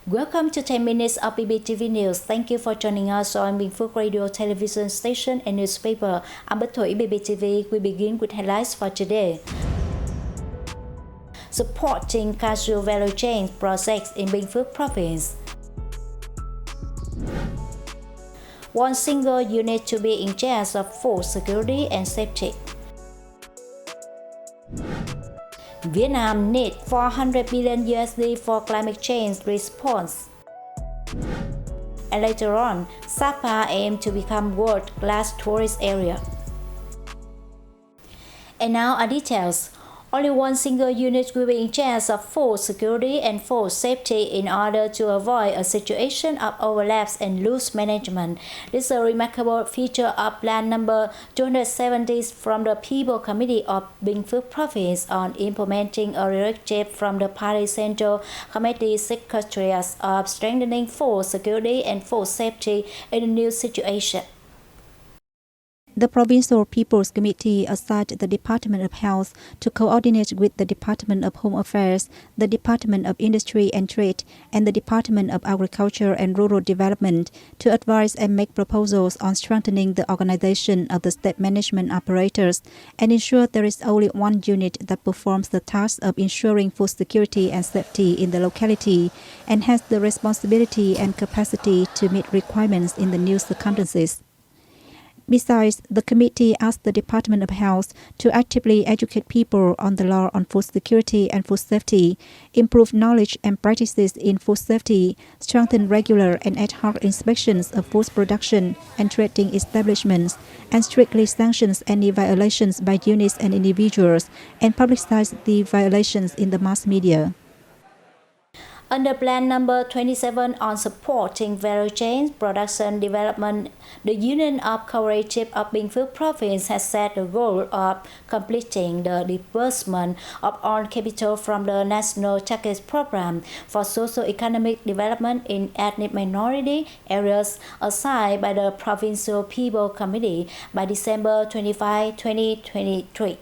Welcome to 10 minutes of BPTV News. Thank you for joining us on Bình Phuoc Radio, television station and newspaper. I'm Binh Phuoc, BPTV. We begin with headlines for today. Supporting cashew value chain projects in Binh Phuoc province. One single unit to be in charge of food security and safety. Vietnam needs $400 billion USD for climate change response. And later on, Sapa aims to become world-class tourist area. And now are details. Only one single unit will be in charge of food security and food safety in order to avoid a situation of overlaps and loose management. This is a remarkable feature of Plan number 270 from the People Committee of Binh Phuoc Province on implementing a directive from the Party Central Committee Secretariat of strengthening food security and food safety in a new situation. The Provincial People's Committee assigned the Department of Health to coordinate with the Department of Home Affairs, the Department of Industry and Trade, and the Department of Agriculture and Rural Development to advise and make proposals on strengthening the organization of the state management apparatus and ensure there is only one unit that performs the task of ensuring food security and safety in the locality and has the responsibility and capacity to meet requirements in the new circumstances. Besides, the committee asked the Department of Health to actively educate people on the law on food security and food safety, improve knowledge and practices in food safety, strengthen regular and ad hoc inspections of food production and trading establishments, and strictly sanctions any violations by units and individuals, and publicize the violations in the mass media. Under Plan number 27 on supporting value chain production development, the Union of Cooperative of Binh Phuoc Province has set the goal of completing the disbursement of own capital from the National Target Program for Socio-Economic Development in Ethnic Minority Areas assigned by the Provincial People Committee by December 25, 2023.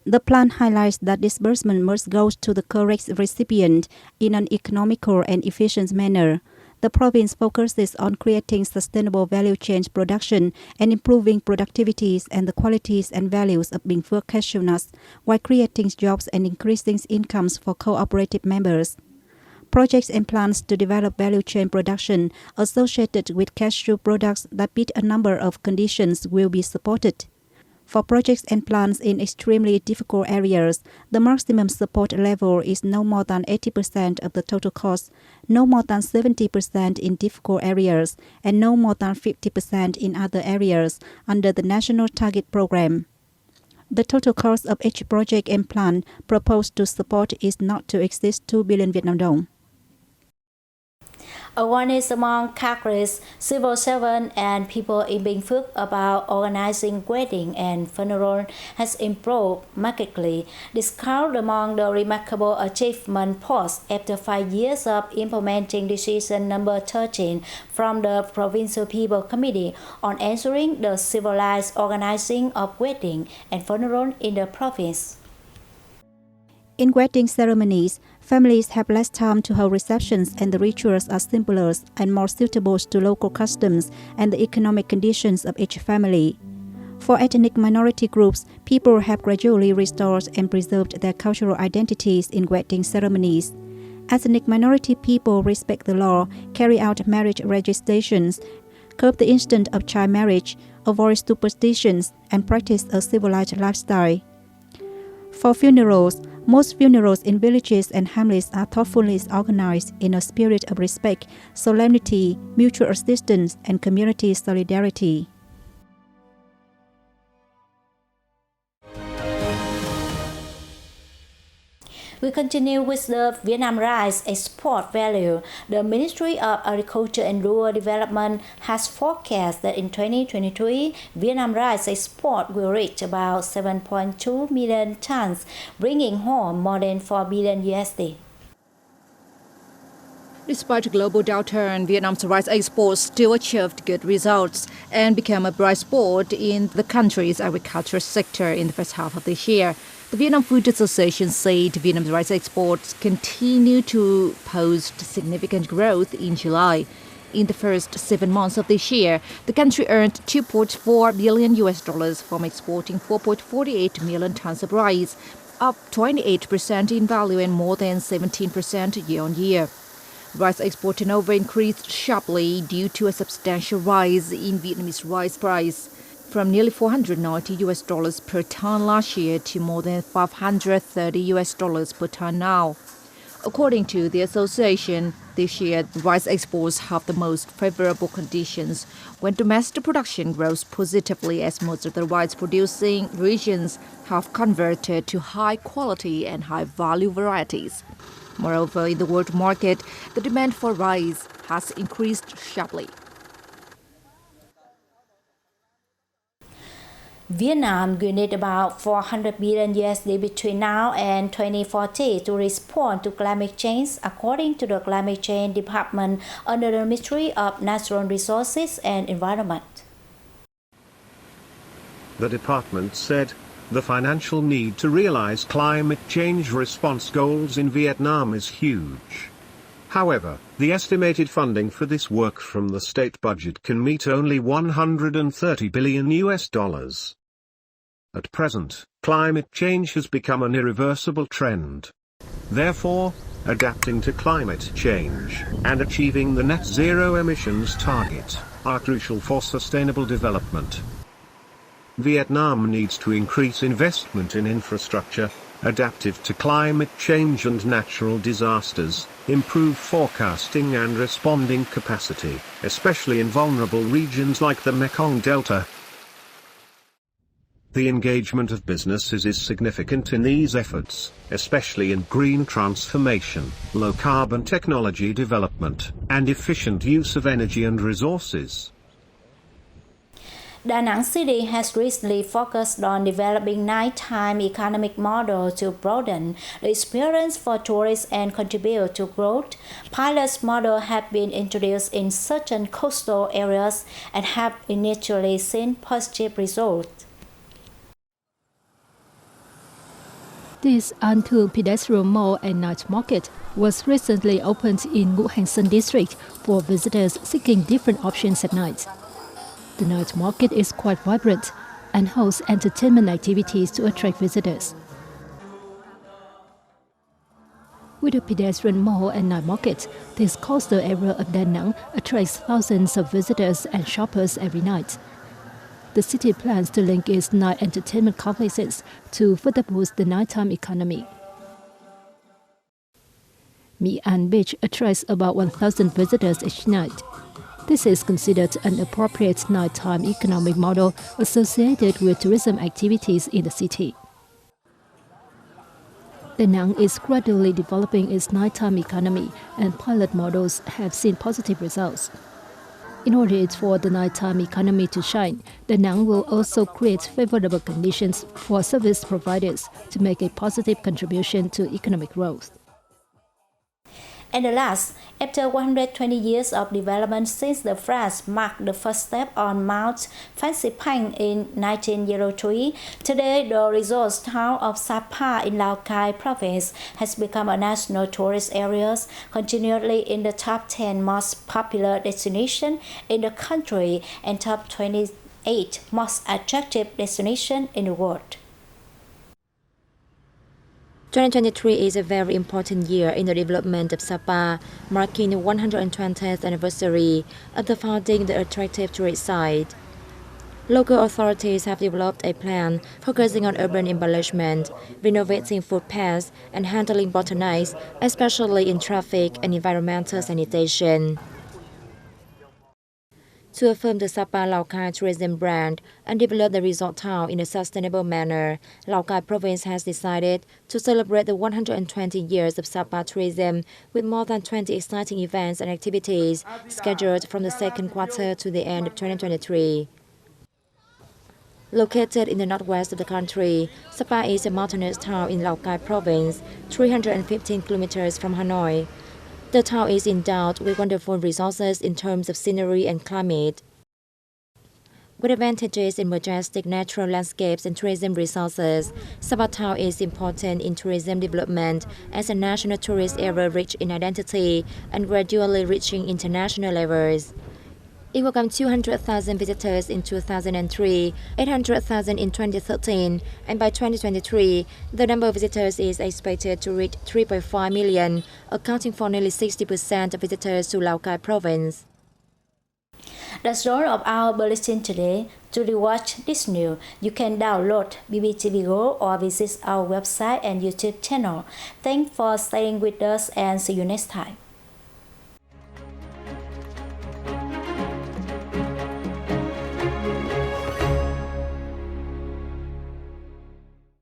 The plan highlights that disbursement must go to the correct recipient in an economical and efficient manner. The province focuses on creating sustainable value chain production and improving productivities and the qualities and values of Binh Phuoc cashew nuts while creating jobs and increasing incomes for cooperative members. Projects and plans to develop value chain production associated with cashew products that meet a number of conditions will be supported. For projects and plans in extremely difficult areas, the maximum support level is no more than 80% of the total cost, no more than 70% in difficult areas, and no more than 50% in other areas under the National Target Program. The total cost of each project and plan proposed to support is not to exceed 2 billion Vietnam dong. Awareness among Catholics, civil servants, and people in Binh Phuoc about organizing wedding and funeral has improved markedly. This counts among the remarkable achievement posts after 5 years of implementing decision number 13 from the Provincial People Committee on ensuring the civilized organizing of wedding and funeral in the province. In wedding ceremonies, families have less time to hold receptions and the rituals are simpler and more suitable to local customs and the economic conditions of each family. For ethnic minority groups, people have gradually restored and preserved their cultural identities in wedding ceremonies. Ethnic minority people respect the law, carry out marriage registrations, curb the instant of child marriage, avoid superstitions, and practice a civilized lifestyle. For funerals, most funerals in villages and hamlets are thoughtfully organized in a spirit of respect, solemnity, mutual assistance, and community solidarity. We continue with the Vietnam rice export value. The Ministry of Agriculture and Rural Development has forecast that in 2023, Vietnam rice export will reach about 7.2 million tons, bringing home more than 4 billion USD. Despite a global downturn, Vietnam's rice exports still achieved good results and became a bright spot in the country's agriculture sector in the first half of this year. The Vietnam Food Association said Vietnam's rice exports continue to post significant growth in July. In the first 7 months of this year, the country earned $2.4 billion from exporting 4.48 million tons of rice, up 28% in value and more than 17% year-on-year. Rice export turnover increased sharply due to a substantial rise in Vietnamese rice price, from nearly $490 per ton last year to more than $530 per ton now. According to the association, this year rice exports have the most favorable conditions when domestic production grows positively, as most of the rice-producing regions have converted to high-quality and high-value varieties. Moreover, in the world market, the demand for rice has increased sharply. Vietnam will need about 400 billion USD between now and 2040 to respond to climate change, according to the Climate Change Department under the Ministry of Natural Resources and Environment. The department said, the financial need to realize climate change response goals in Vietnam is huge. However, the estimated funding for this work from the state budget can meet only $130 billion. At present, climate change has become an irreversible trend. Therefore, adapting to climate change and achieving the net zero emissions target are crucial for sustainable development. Vietnam needs to increase investment in infrastructure, adaptive to climate change and natural disasters, improve forecasting and responding capacity, especially in vulnerable regions like the Mekong Delta. The engagement of businesses is significant in these efforts, especially in green transformation, low-carbon technology development, and efficient use of energy and resources. Da Nang City has recently focused on developing nighttime economic model to broaden the experience for tourists and contribute to growth. Pilot models have been introduced in certain coastal areas and have initially seen positive results. This An Thương pedestrian mall and night market was recently opened in Ngũ Hành Sơn district for visitors seeking different options at night. The night market is quite vibrant and hosts entertainment activities to attract visitors. With a pedestrian mall and night market, this coastal area of Da Nang attracts thousands of visitors and shoppers every night. The city plans to link its night entertainment complexes to further boost the nighttime economy. My An Beach attracts about 1,000 visitors each night. This is considered an appropriate nighttime economic model associated with tourism activities in the city. Da Nang is gradually developing its nighttime economy, and pilot models have seen positive results. In order for the nighttime economy to shine, Da Nang will also create favorable conditions for service providers to make a positive contribution to economic growth. And the last, after 120 years of development since the France marked the first step on Mount Phan Xipang in 1903, today the resort town of Sapa in Lào province has become a national tourist area, continually in the top 10 most popular destinations in the country and top 28 most attractive destinations in the world. 2023 is a very important year in the development of Sapa, marking the 120th anniversary of the founding the attractive tourist site. Local authorities have developed a plan focusing on urban embellishment, renovating footpaths, and handling bottlenecks, especially in traffic and environmental sanitation. To affirm the Sapa Lào Cai tourism brand and develop the resort town in a sustainable manner, Lào Cai province has decided to celebrate the 120 years of Sapa tourism with more than 20 exciting events and activities scheduled from the second quarter to the end of 2023. Located in the northwest of the country, Sapa is a mountainous town in Lào Cai province, 315 kilometers from Hanoi. The town is endowed with wonderful resources in terms of scenery and climate. With advantages in majestic natural landscapes and tourism resources, Sapa Town is important in tourism development as a national tourist area rich in identity and gradually reaching international levels. It welcomed 200,000 visitors in 2003, 800,000 in 2013, and by 2023, the number of visitors is expected to reach 3.5 million, accounting for nearly 60% of visitors to Lào Cai province. That's all of our bulletin today. To rewatch this news, you can download BPTV Go or visit our website and YouTube channel. Thanks for staying with us and see you next time.